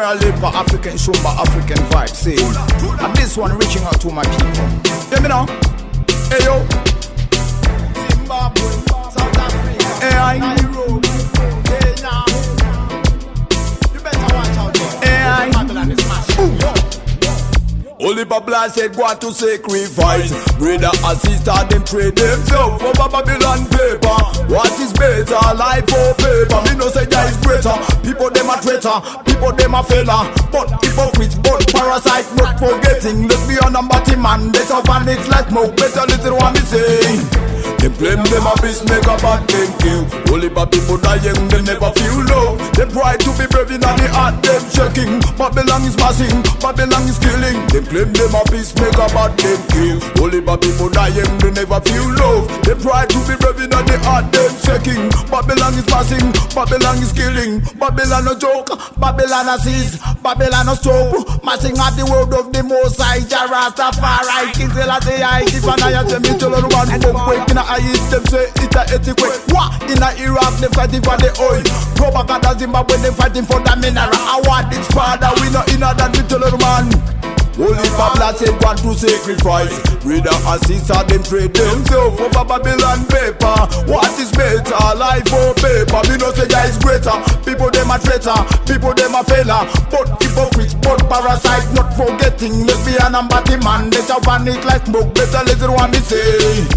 generally for African Shumba, African vibe, see. And this one reaching out to my people. Hear me now? Hey yo, Zimbabwe, South Africa, hey, Nairobi, Kenya. You better watch out there. Babylon is massive. Only Babylon said go to sacrifice. Brother and sister them trade themselves for Babylon paper. What is better, life or paper? Me no say that is greater. People them a traitor, people them a fella. But hypocrites, but parasite, not forgetting. Let's be on a body man, they up and it's like smoke. Better little one me say. They blame them a peacemaker but them kill. Only but people dying, they never feel love. They try to be brave in the heart, them shaking. Babylon is massing, Babylon is killing. They claim them a peacemaker but them kill. Only but people dying, they never feel love. They try to be brave in the heart, them shaking. Babylon is massing, Babylon is killing. Babylon a joke, Babylon a seize, Babylon a stroke. Massing at the word of the Most High, Jah Rastafari. Kill the I if and I tell me to the one who break in a them say it's a etiquette. What? In a Iraq they fighting for the oil. Propaganda Zimbabwe they fighting for the mineral. I want this father, we not in a that little man. Only Babylon said want to sacrifice. Brother and sister them trade themselves for Babylon paper. What is better, life or paper? Me no say that is greater. People them a traitor, people them a fella. But hypocrites, but parasite, not forgetting. Lesbian and batty man, they shall vanish like smoke. Better little one me say.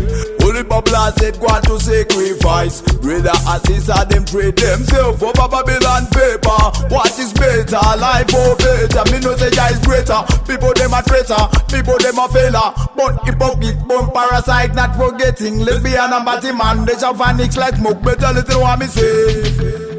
Only Babylon said go to sacrifice. Brother and sister them trade themselves for Babylon paper. What is better, life or better? Me no say that is greater. People them a traitor, people them a fella. But hypocrite, but parasite, not forgetting. Lesbian and batty man, they shall vanish like smoke. Better little one me say.